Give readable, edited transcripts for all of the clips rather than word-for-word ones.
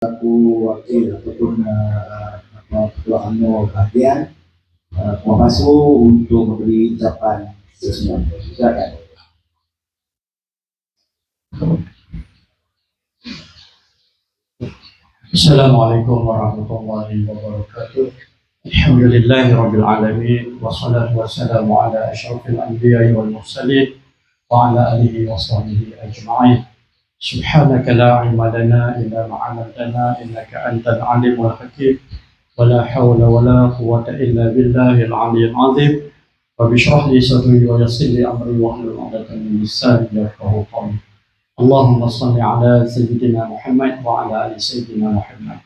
Aku wakil ataupun ketua UMNO bahagian Puan Pasu untuk memberi ucapan sesuatu. Silakan. Assalamualaikum warahmatullahi wabarakatuh. Alhamdulillahirabbil alamin wassalatu wassalamu ala asyrafil anbiya'i wal mursalin wa ala alihi wa sahbihi ajma'in. Subhanaka la ilma lana illa ma 'allamtana innaka antal alimul hakim. Wa la hawla wa la quwwata illa billahil 'aliyyil 'azim. Rabbi shrah li sadri wa yassir li amri wa hlul 'uqdatam min lisani yafqahu qawli. Allahumma salli ala Sayyidina Muhammad wa ala ali Sayyidina Muhammad.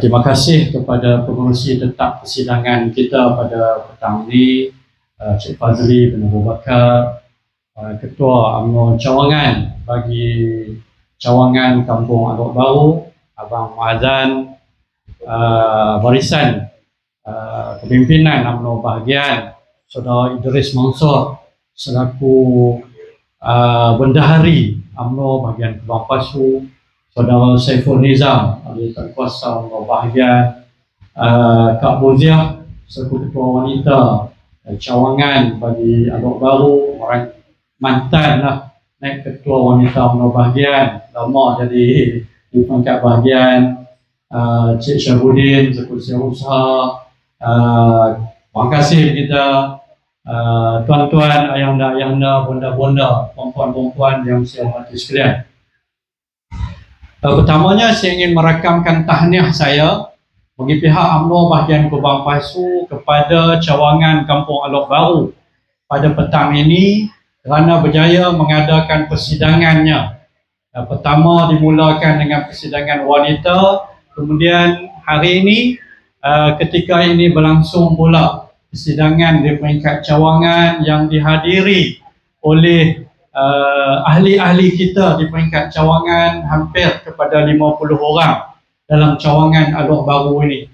Terima kasih kepada pengerusi tetap persidangan kita pada petang ini, Cik Fazli bin Abu Bakar, Ketua UMNO Cawangan bagi Cawangan Kampung Alok Baru, Abang Muazzan, barisan kepimpinan UMNO bahagian Saudara Idris Mansur selaku Bendahari UMNO bahagian Kebang Pasu, Saudara Saiful Nizam, ahli kuasa UMNO bahagian Kak Boziah selaku Ketua Wanita Cawangan bagi Alok Baru, orang mantan lah naik Ketua Wanita UMNO bahagian, lama jadi di pangkat bahagian, Cik Syarudin selaku Setiausaha. Terima kasih kita tuan-tuan, ayahanda, bonda-bonda, perempuan-perempuan yang saya hormati sekalian. Pertamanya saya ingin merakamkan tahniah saya bagi pihak UMNO bahagian Kebang Pasu kepada Cawangan Kampung Alok Baru pada petang ini kerana berjaya mengadakan persidangannya. Pertama dimulakan dengan persidangan wanita, kemudian hari ini ketika ini berlangsung pula persidangan di peringkat Cawangan yang dihadiri oleh ahli-ahli kita di peringkat Cawangan hampir kepada 50 orang dalam Cawangan Alok Baru ini.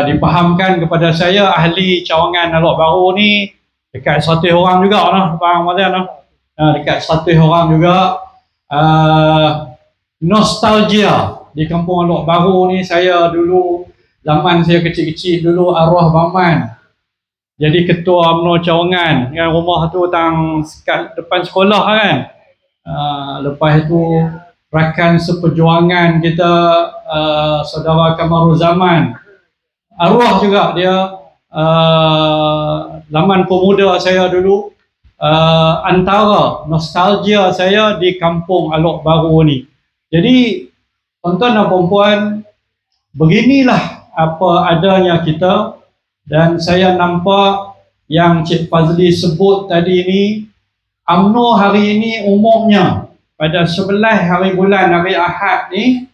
Dipahamkan kepada saya ahli Cawangan Alok Baru ni dekat 100 orang juga lah, faham Mazan? Dekat 100 orang juga. Nostalgia di Kampung Alok Baru ni, saya dulu zaman saya kecil-kecil dulu arwah Baman jadi ketua UMNO Cawangan, kan rumah tu kat depan sekolah kan. Lepas itu rakan seperjuangan kita Saudara Kamarul Zaman, arwah juga dia, zaman pemuda saya dulu. Antara nostalgia saya di Kampung Alok Baru ni. Jadi tuan-tuan dan puan-puan, beginilah apa adanya kita. Dan saya nampak yang Cik Fazli sebut tadi ni, UMNO hari ini umumnya pada 11 hari bulan hari Ahad ni,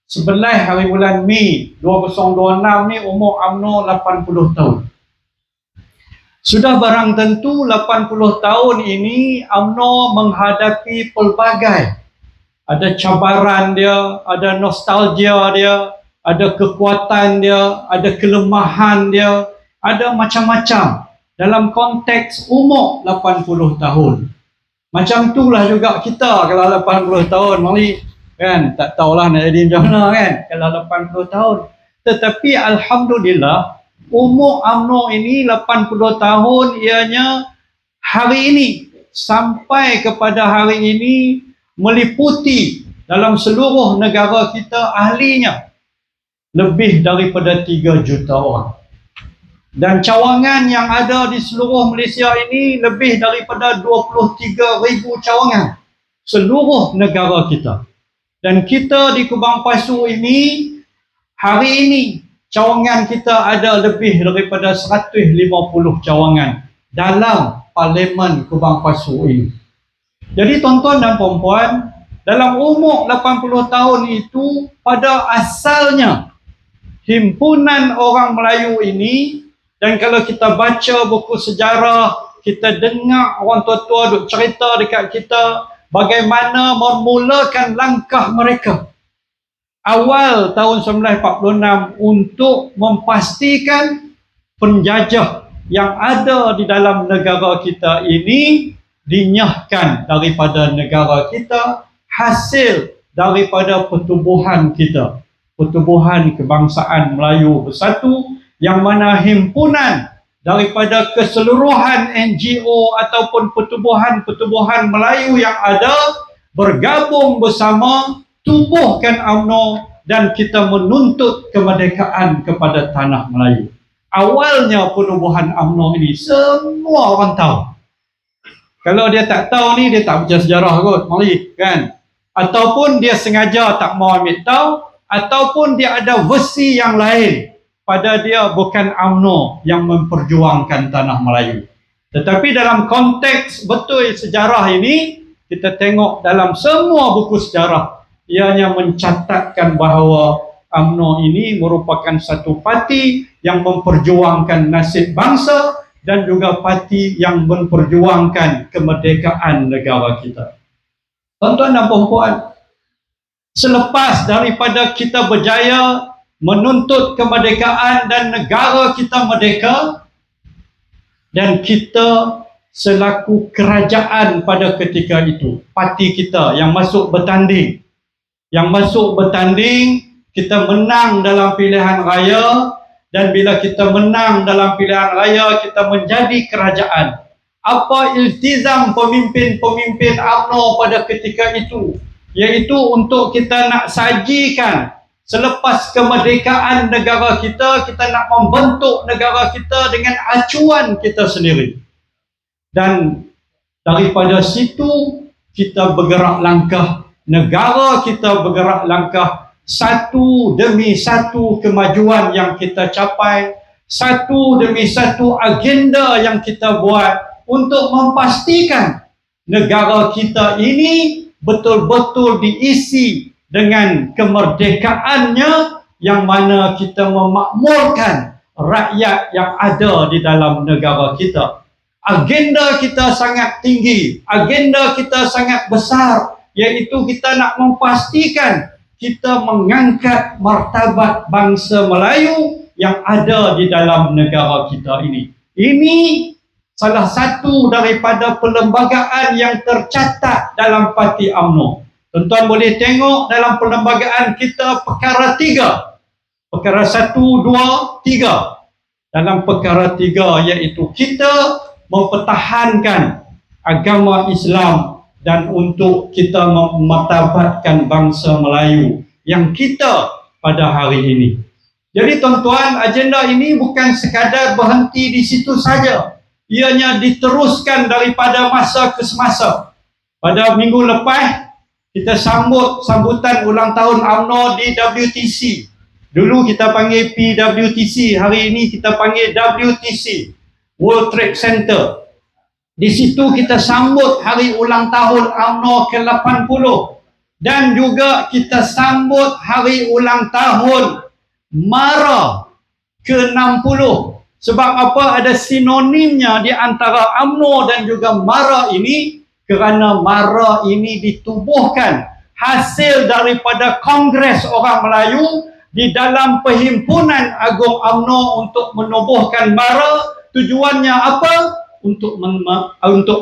11 hari bulan Mei 2026 ni umur UMNO 80 tahun. Sudah barang tentu 80 tahun ini UMNO menghadapi pelbagai, ada cabaran dia, ada nostalgia dia, ada kekuatan dia, ada kelemahan dia, ada macam-macam dalam konteks umur 80 tahun. Macam itulah juga kita kalau 80 tahun, mari kan, tak tahulah nak jadi macam mana kan kalau 80 tahun. Tetapi alhamdulillah umur UMNO ini 80 tahun, ianya hari ini sampai kepada hari ini meliputi dalam seluruh negara kita ahlinya lebih daripada 3 juta orang. Dan cawangan yang ada di seluruh Malaysia ini lebih daripada 23,000 cawangan seluruh negara kita. Dan kita di Kebang Pasu ini, hari ini cawangan kita ada lebih daripada 150 cawangan dalam Parlimen Kebang Pasu ini. Jadi tuan-tuan dan puan-puan, dalam umur 80 tahun itu pada asalnya himpunan orang Melayu ini, dan kalau kita baca buku sejarah, kita dengar orang tua-tua duk cerita dekat kita bagaimana memulakan langkah mereka awal tahun 1946 untuk memastikan penjajah yang ada di dalam negara kita ini dinyahkan daripada negara kita hasil daripada pertubuhan kita, pertubuhan kebangsaan Melayu Bersatu, yang mana himpunan daripada keseluruhan NGO ataupun pertubuhan-pertubuhan Melayu yang ada bergabung bersama, tubuhkan UMNO, dan kita menuntut kemerdekaan kepada tanah Melayu. Awalnya penubuhan UMNO ini semua orang tahu. Kalau dia tak tahu ni, dia tak baca sejarah kot, mari kan? Ataupun dia sengaja tak mau ambil tahu, ataupun dia ada versi yang lain pada dia bukan UMNO yang memperjuangkan tanah Melayu. Tetapi dalam konteks betul sejarah ini, kita tengok dalam semua buku sejarah, ianya mencatatkan bahawa UMNO ini merupakan satu parti yang memperjuangkan nasib bangsa dan juga parti yang memperjuangkan kemerdekaan negara kita. Tuan-tuan dan puan-puan, selepas daripada kita berjaya menuntut kemerdekaan dan negara kita merdeka, dan kita selaku kerajaan pada ketika itu, parti kita yang masuk bertanding, kita menang dalam pilihan raya, dan bila kita menang dalam pilihan raya, kita menjadi kerajaan. Apa iltizam pemimpin-pemimpin UMNO pada ketika itu? Iaitu untuk kita nak sajikan selepas kemerdekaan negara kita, kita nak membentuk negara kita dengan acuan kita sendiri. Dan daripada situ kita bergerak langkah, negara kita bergerak langkah, satu demi satu kemajuan yang kita capai, satu demi satu agenda yang kita buat untuk memastikan negara kita ini betul-betul diisi dengan kemerdekaannya, yang mana kita memakmurkan rakyat yang ada di dalam negara kita. Agenda kita sangat tinggi, agenda kita sangat besar, iaitu kita nak memastikan kita mengangkat martabat bangsa Melayu yang ada di dalam negara kita ini. Ini salah satu daripada perlembagaan yang tercatat dalam parti UMNO. Tuan-tuan boleh tengok dalam perlembagaan kita perkara 3. Perkara 1, 2, 3. Dalam perkara 3 iaitu kita mempertahankan agama Islam dan untuk kita memartabatkan bangsa Melayu yang kita pada hari ini. Jadi tuan-tuan, agenda ini bukan sekadar berhenti di situ saja. Ianya diteruskan daripada masa ke semasa. Pada minggu lepas, kita sambutan ulang tahun UMNO di WTC. Dulu kita panggil PWTC, hari ini kita panggil WTC, World Trade Center. Di situ kita sambut hari ulang tahun UMNO ke-80 dan juga kita sambut hari ulang tahun MARA ke-60. Sebab apa? Ada sinonimnya di antara UMNO dan juga MARA ini, kerana MARA ini ditubuhkan hasil daripada Kongres Orang Melayu di dalam Perhimpunan Agung UMNO untuk menubuhkan MARA. Tujuannya apa? Untuk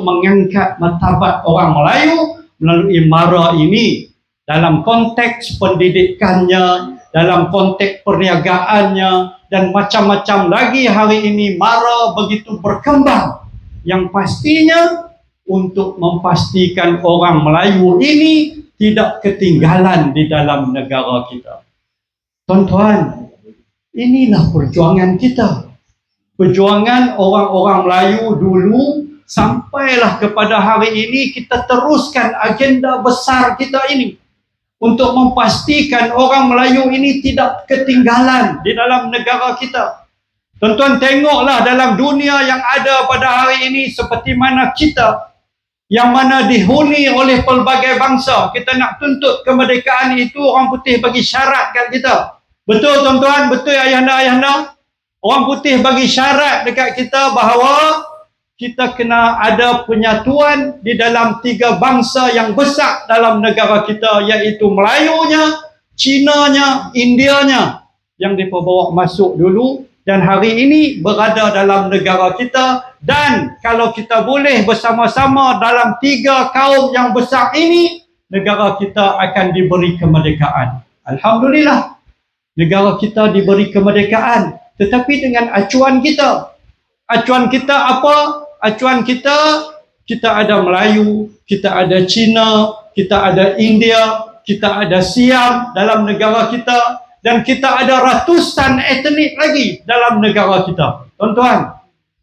mengangkat martabat orang Melayu melalui MARA ini dalam konteks pendidikannya, dalam konteks perniagaannya, dan macam-macam lagi. Hari ini MARA begitu berkembang, yang pastinya untuk memastikan orang Melayu ini tidak ketinggalan di dalam negara kita. Tuan-tuan, inilah perjuangan kita. Perjuangan orang-orang Melayu dulu sampailah kepada hari ini. Kita teruskan agenda besar kita ini untuk memastikan orang Melayu ini tidak ketinggalan di dalam negara kita. Tuan-tuan, tengoklah dalam dunia yang ada pada hari ini seperti mana kita, yang mana dihuni oleh pelbagai bangsa. Kita nak tuntut kemerdekaan itu, orang putih bagi syarat kat kita. Betul tuan-tuan, betul ayahanda-ayahanda. Orang putih bagi syarat dekat kita bahawa kita kena ada penyatuan di dalam 3 bangsa yang besar dalam negara kita, iaitu Melayunya, Cinanya, Indianya, yang mereka bawa masuk dulu dan hari ini berada dalam negara kita. Dan kalau kita boleh bersama-sama dalam 3 kaum yang besar ini, negara kita akan diberi kemerdekaan. Alhamdulillah, negara kita diberi kemerdekaan. Tetapi dengan acuan kita. Acuan kita apa? Acuan kita ada Melayu, kita ada Cina, kita ada India, kita ada Siam dalam negara kita, dan kita ada ratusan etnik lagi dalam negara kita. Tuan-tuan,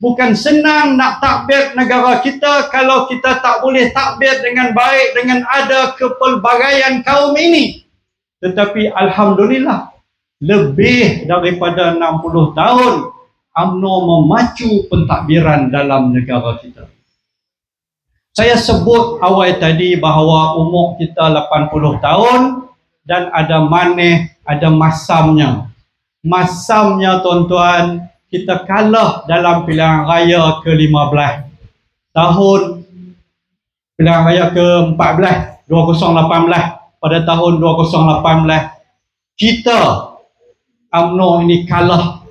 bukan senang nak takbir negara kita kalau kita tak boleh takbir dengan baik, dengan ada kepelbagaian kaum ini. Tetapi Alhamdulillah, lebih daripada 60 tahun UMNO memacu pentadbiran dalam negara kita. Saya sebut awal tadi bahawa umur kita 80 tahun dan ada maneh, ada masamnya. Masamnya tuan-tuan, kita kalah dalam pilihan raya ke-15. Tahun pilihan raya ke-14, 2018. Pada tahun 2018, kita UMNO ini kalah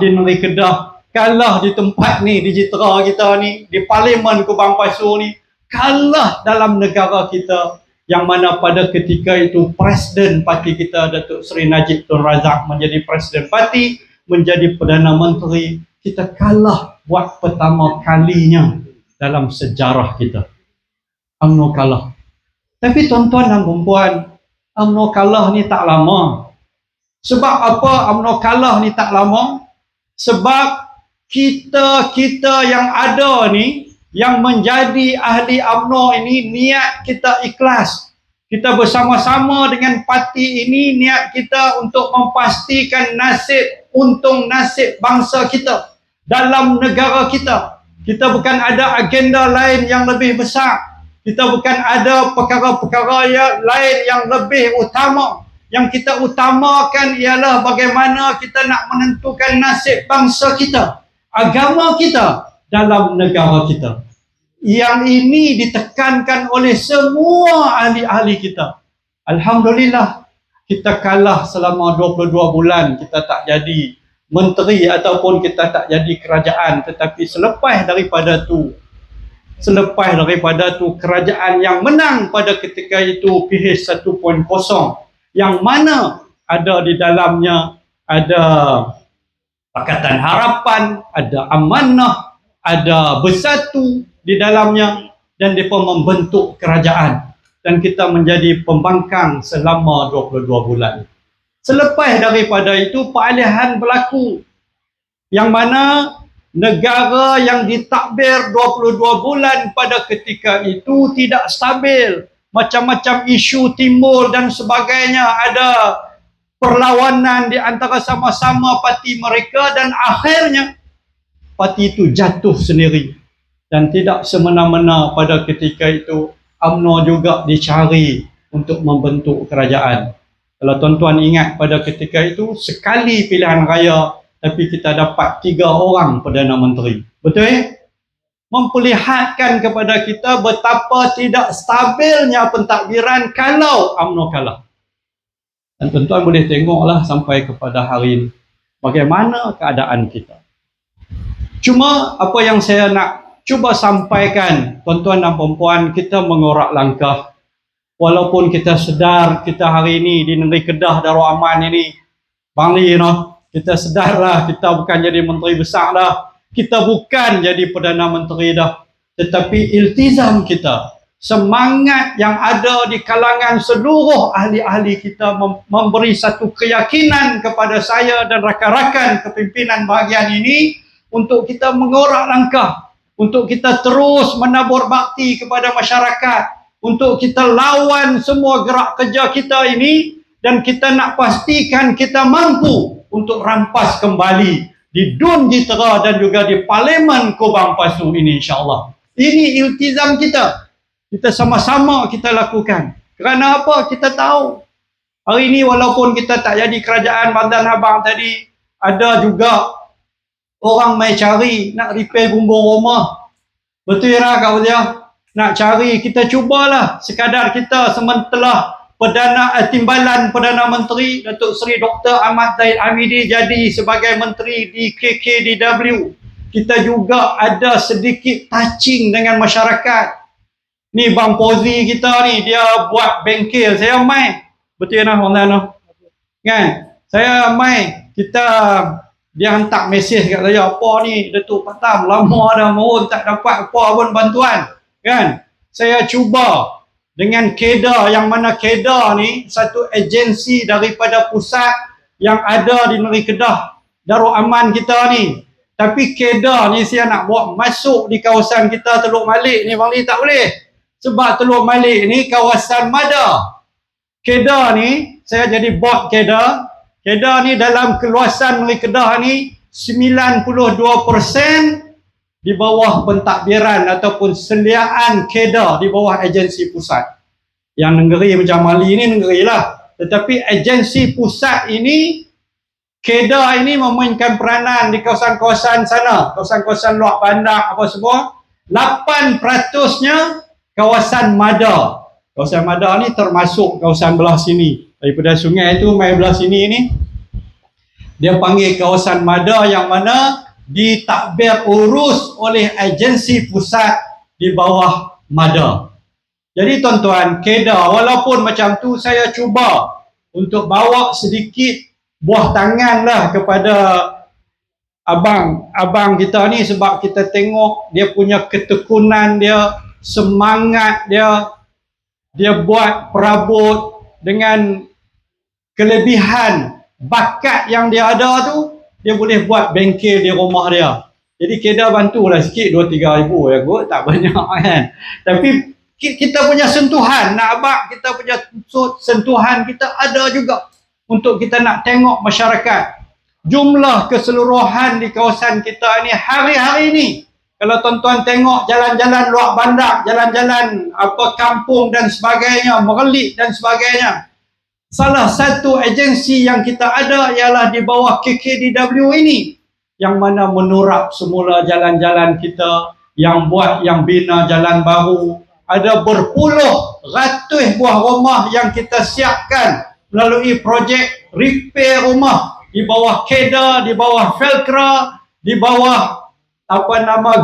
di negeri Kedah, kalah di tempat ni, di jitera kita ni, di Parlimen Kubang Pasu ni, kalah dalam negara kita, yang mana pada ketika itu Presiden parti kita Datuk Seri Najib Tun Razak menjadi Presiden parti, menjadi Perdana Menteri. Kita kalah buat pertama kalinya dalam sejarah kita. UMNO kalah. Tapi tuan-tuan dan puan-puan, UMNO kalah ni tak lama. Sebab apa UMNO kalah ni tak lama? Sebab kita yang ada ni, yang menjadi ahli UMNO ini, niat kita ikhlas. Kita bersama-sama dengan parti ini, niat kita untuk memastikan untung nasib bangsa kita dalam negara kita. Kita bukan ada agenda lain yang lebih besar. Kita bukan ada perkara-perkara lain yang lebih utama. Yang kita utamakan ialah bagaimana kita nak menentukan nasib bangsa kita, agama kita dalam negara kita. Yang ini ditekankan oleh semua ahli-ahli kita. Alhamdulillah, kita kalah selama 22 bulan. Kita tak jadi menteri ataupun kita tak jadi kerajaan. Tetapi selepas daripada tu, kerajaan yang menang pada ketika itu PH 1.0, yang mana ada di dalamnya ada Pakatan Harapan, ada Amanah, ada Bersatu di dalamnya, dan mereka membentuk kerajaan, dan kita menjadi pembangkang selama 22 bulan. Selepas daripada itu peralihan berlaku, yang mana negara yang ditakbir 22 bulan pada ketika itu tidak stabil. Macam-macam isu timbul dan sebagainya, ada perlawanan di antara sama-sama parti mereka, dan akhirnya parti itu jatuh sendiri. Dan tidak semena-mena pada ketika itu UMNO juga dicari untuk membentuk kerajaan. Kalau tuan-tuan ingat pada ketika itu, sekali pilihan raya tapi kita dapat 3 orang Perdana Menteri. Betul? Memperlihatkan kepada kita betapa tidak stabilnya pentadbiran kalau UMNO kalah. Dan tuan-tuan boleh tengoklah sampai kepada hari ini bagaimana keadaan kita. Cuma apa yang saya nak cuba sampaikan, tuan-tuan dan puan-puan, kita mengorak langkah. Walaupun kita sedar kita hari ini di negeri Kedah Darul Aman ini, Bang Lee, kita sedarlah kita bukan jadi menteri besar dah. Kita bukan jadi Perdana Menteri dah. Tetapi iltizam kita, semangat yang ada di kalangan seluruh ahli-ahli kita memberi satu keyakinan kepada saya dan rakan-rakan kepimpinan bahagian ini untuk kita mengorak langkah, untuk kita terus menabur bakti kepada masyarakat, untuk kita lawan semua gerak kerja kita ini, dan kita nak pastikan kita mampu untuk rampas kembali di Dun Jitera dan juga di Parlimen Kubang Pasu ini, insyaAllah. Ini iltizam kita. Kita sama-sama kita lakukan. Kerana apa? Kita tahu hari ini walaupun kita tak jadi kerajaan Bandan Abang tadi, ada juga orang mai cari nak repair bumbung rumah. Betul ya Kak Wazir? Nak cari, kita cubalah sekadar kita sementelah Timbalan Perdana Menteri Datuk Seri Dr. Ahmad Zahid Hamidi jadi sebagai menteri di KKDW. Kita juga ada sedikit touching dengan masyarakat. Ni Bang Pozi kita ni, dia buat bengkel. Saya mai. Betul lah online tu. Kan? Saya mai. Dia hantar mesej kat saya. Apa ni? Datuk Patam. Lama dah mohon tak dapat apa pun bantuan. Kan? Saya cuba dengan KEDA, yang mana KEDA ni satu agensi daripada pusat yang ada di negeri Kedah, Darul Aman kita ni. Tapi KEDA ni saya nak buat masuk di kawasan kita Teluk Malik ni, Bang Li, tak boleh. Sebab Teluk Malik ni kawasan Mada. KEDA ni, saya jadi bot KEDA. KEDA ni dalam keluasan negeri Kedah ni 92% di bawah pentadbiran ataupun seliaan KEDA di bawah agensi pusat. Yang negeri macam Mali ni negeri lah. Tetapi agensi pusat ini, KEDA ini memainkan peranan di kawasan-kawasan sana, kawasan-kawasan luar bandar apa semua. 8%-nya kawasan Mada. Kawasan Mada ni termasuk kawasan belah sini. Daripada sungai tu mai belah sini ni, dia panggil kawasan Mada, yang mana ditadbir urus oleh agensi pusat di bawah Mada. Jadi tuan-tuan, KEDA walaupun macam tu, saya cuba untuk bawa sedikit buah tangan lah kepada abang kita ni, sebab kita tengok dia punya ketekunan dia, semangat dia buat perabot dengan kelebihan bakat yang dia ada tu, dia boleh buat bengkel di rumah dia. Jadi KEDA bantulah sikit 2-3 ribu ya kot, tak banyak kan. Tapi kita punya sentuhan, nak abang kita punya sentuhan kita ada juga untuk kita nak tengok masyarakat. Jumlah keseluruhan di kawasan kita ini hari-hari ni, kalau tuan-tuan tengok jalan-jalan luar bandar, jalan-jalan kampung dan sebagainya, Merelit dan sebagainya, salah satu agensi yang kita ada ialah di bawah KKDW ini, yang mana menurap semula jalan-jalan kita, yang bina jalan baru. Ada berpuluh ratus buah rumah yang kita siapkan melalui projek repair rumah di bawah KEDA, di bawah Felcra, di bawah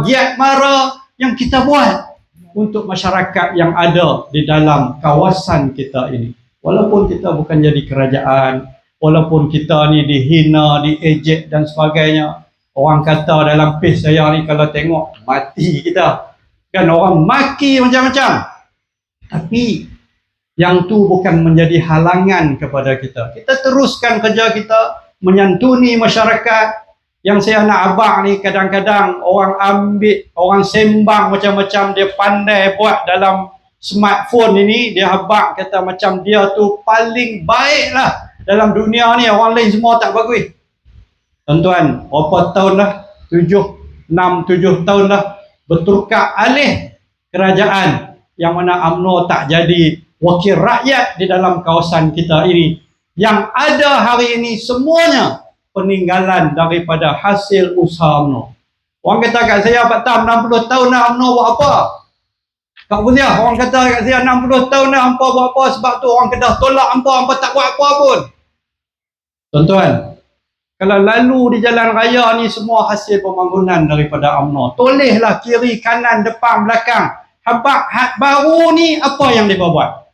Giat Mara, yang kita buat untuk masyarakat yang ada di dalam kawasan kita ini. Walaupun kita bukan jadi kerajaan, walaupun kita ni dihina, diejek dan sebagainya. Orang kata dalam page saya ni, kalau tengok mati kita. Kan orang maki macam-macam. Tapi yang tu bukan menjadi halangan kepada kita. Kita teruskan kerja kita, menyantuni masyarakat. Yang saya nak abang ni, kadang-kadang orang ambil, orang sembang macam-macam, dia pandai buat dalam smartphone ini, dia habaq kata macam dia tu paling baik lah dalam dunia ni, orang lain semua tak bagus. Tuan-tuan, berapa tahun dah? 6-7 tahun dah berturkak alih kerajaan, yang mana UMNO tak jadi wakil rakyat di dalam kawasan kita ini. Yang ada hari ini semuanya peninggalan daripada hasil usaha UMNO. Orang kata kat saya, Pak Tam, 60 tahun dah UMNO buat apa? Kak Buziah, orang kata kat saya 60 tahun dah hampa buat apa, sebab tu orang Kedah tolak hampa tak buat apa pun. Tuan-tuan, kalau lalu di jalan raya ni semua hasil pembangunan daripada UMNO. Tolehlah kiri, kanan, depan, belakang. Habaq hat baru ni apa yang dia buat?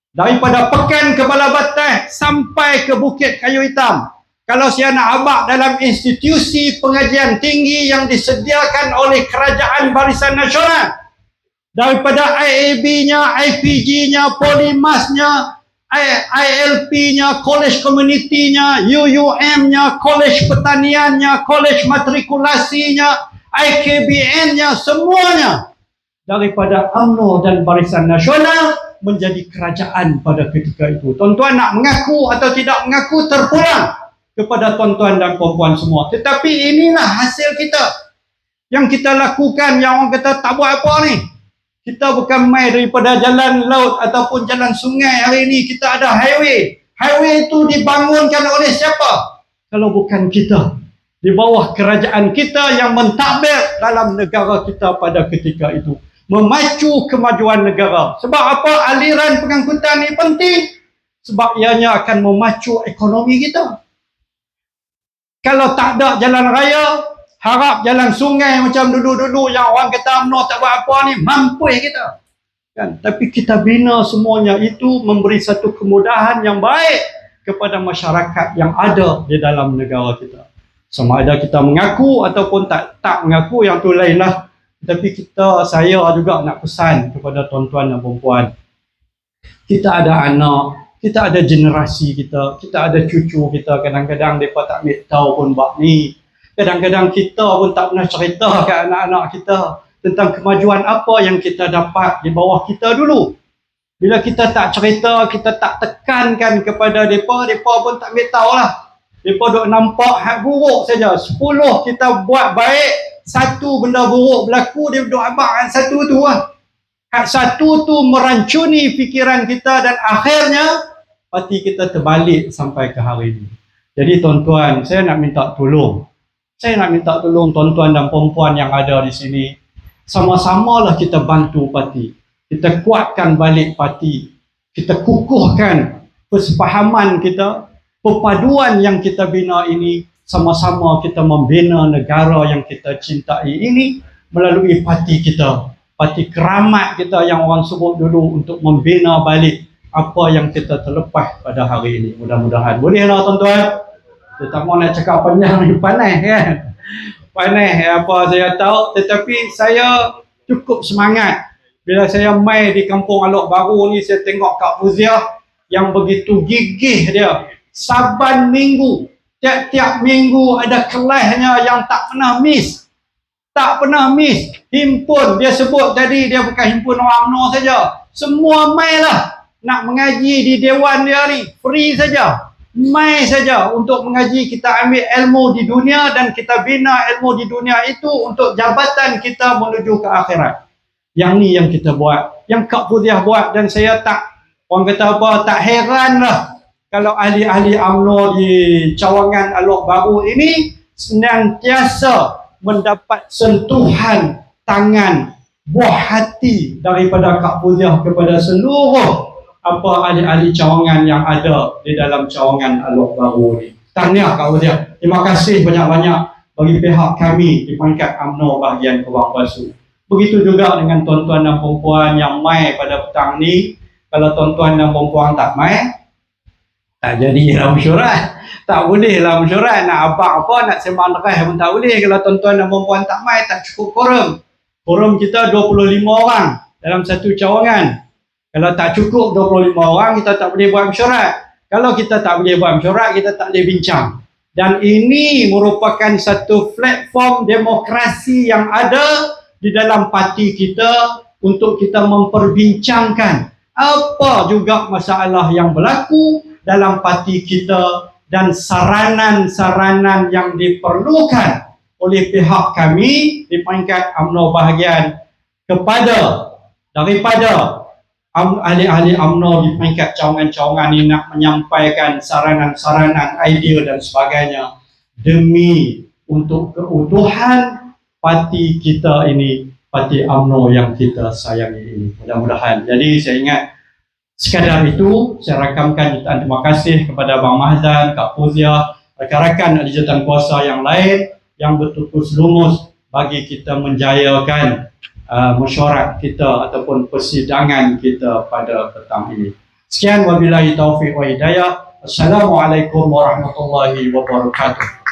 Daripada Pekan ke Balabatai sampai ke Bukit Kayu Hitam. Kalau saya nak habaq dalam institusi pengajian tinggi yang disediakan oleh Kerajaan Barisan Nasional, daripada IAB-nya, IPG-nya, Polimasnya, ILP-nya, College Community-nya, UUM-nya, College Pertaniannya, College Matrikulasinya, IKBN-nya, semuanya daripada UMNO dan Barisan Nasional menjadi kerajaan pada ketika itu. Tuan-tuan nak mengaku atau tidak mengaku terpulang kepada tuan-tuan dan puan-puan semua. Tetapi inilah hasil kita yang kita lakukan, yang orang kata tak buat apa ni. Kita bukan main daripada jalan laut ataupun jalan sungai. Hari ini kita ada highway. Highway itu dibangunkan oleh siapa? Kalau bukan kita. Di bawah kerajaan kita yang mentadbir dalam negara kita pada ketika itu. Memacu kemajuan negara. Sebab apa aliran pengangkutan ini penting? Sebab ianya akan memacu ekonomi kita. Kalau tak ada jalan raya, harap jalan sungai macam dulu-dulu yang orang kata UMNO tak buat apa ni, mampu kita. kan? Tapi kita bina semuanya itu memberi satu kemudahan yang baik kepada masyarakat yang ada di dalam negara kita. Sama ada kita mengaku ataupun tak mengaku, yang tu lain lah. Tapi saya juga nak pesan kepada tuan-tuan dan puan-puan. Kita ada anak, kita ada generasi kita ada cucu kita. Kadang-kadang mereka tak tahu pun bab ni. Kadang-kadang kita pun tak pernah cerita ke anak-anak kita tentang kemajuan apa yang kita dapat di bawah kita dulu. Bila kita tak cerita, kita tak tekankan kepada mereka pun tak tahu lah. Mereka duk nampak hak buruk saja. 10 kita buat baik, satu benda buruk berlaku, dia duk abang hak satu tu lah. Hak satu tu merancuni fikiran kita dan akhirnya hati kita terbalik sampai ke hari ini. Jadi tuan-tuan, saya nak minta tolong. Saya nak minta tolong tuan-tuan dan perempuan yang ada di sini. Sama-samalah kita bantu parti. Kita kuatkan balik parti. Kita kukuhkan persefahaman kita, perpaduan yang kita bina ini. Sama-sama kita membina negara yang kita cintai ini melalui parti kita. Parti keramat kita yang orang sebut dulu, untuk membina balik apa yang kita terlepas pada hari ini. Mudah-mudahan. Bolehlah tuan-tuan. Saya tak mau nak cakap panjang ni, panas kan? Panas apa saya tahu, tetapi saya cukup semangat. Bila saya mai di kampung Alok Baru ni, saya tengok Kak Fuziah yang begitu gigih dia. Saban minggu, tiap-tiap minggu ada kelasnya yang tak pernah miss. Tak pernah miss. Himpun, dia sebut tadi, dia bukan himpun orang UMNO saja. Semua mai lah nak mengaji di dewan dia ni. Free saja. Mai saja untuk mengaji. Kita ambil ilmu di dunia dan kita bina ilmu di dunia itu untuk jabatan kita menuju ke akhirat. Yang ni yang kita buat, yang Kak Fuziah buat, dan saya orang kata apa, tak heran lah kalau ahli-ahli UMNO di cawangan Alok Baru ini senantiasa mendapat sentuhan tangan, buah hati daripada Kak Fuziah kepada seluruh ahli-ahli cawangan yang ada di dalam cawangan Alok Baru ni. Tahniah Kak Fuziah. Terima kasih banyak-banyak bagi pihak kami di pangkat UMNO bahagian Kebang Basu. Begitu juga dengan tuan-tuan dan perempuan yang mai pada petang ni. Kalau tuan-tuan dan perempuan tak mai, tak jadilah mesyuarat. Tak bolehlah mesyuarat. Nak abang apa, nak sembang deras pun tak boleh. Kalau tuan-tuan dan perempuan tak mai, tak cukup quorum. Quorum kita 25 orang dalam satu cawangan. Kalau tak cukup 25 orang, kita tak boleh buat mesyuarat. Kalau kita tak boleh buat mesyuarat, kita tak boleh bincang. Dan ini merupakan satu platform demokrasi yang ada di dalam parti kita untuk kita memperbincangkan apa juga masalah yang berlaku dalam parti kita dan saranan-saranan yang diperlukan oleh pihak kami di peringkat UMNO bahagian daripada ahli-ahli UMNO di peringkat cawangan-cawangan ini nak menyampaikan saranan-saranan, idea dan sebagainya demi untuk keutuhan parti kita ini, parti UMNO yang kita sayangi ini. Mudah-mudahan. Jadi saya ingat sekadar itu, saya rakamkan jutaan terima kasih kepada Abang Mahzan, Kak Fuziah, rakan-rakan ahli jawatan kuasa yang lain yang bertukus lumus bagi kita menjayakan mesyuarat kita ataupun persidangan kita pada petang ini. Sekian, wabillahi taufiq wa hidayah. Assalamualaikum warahmatullahi wabarakatuh.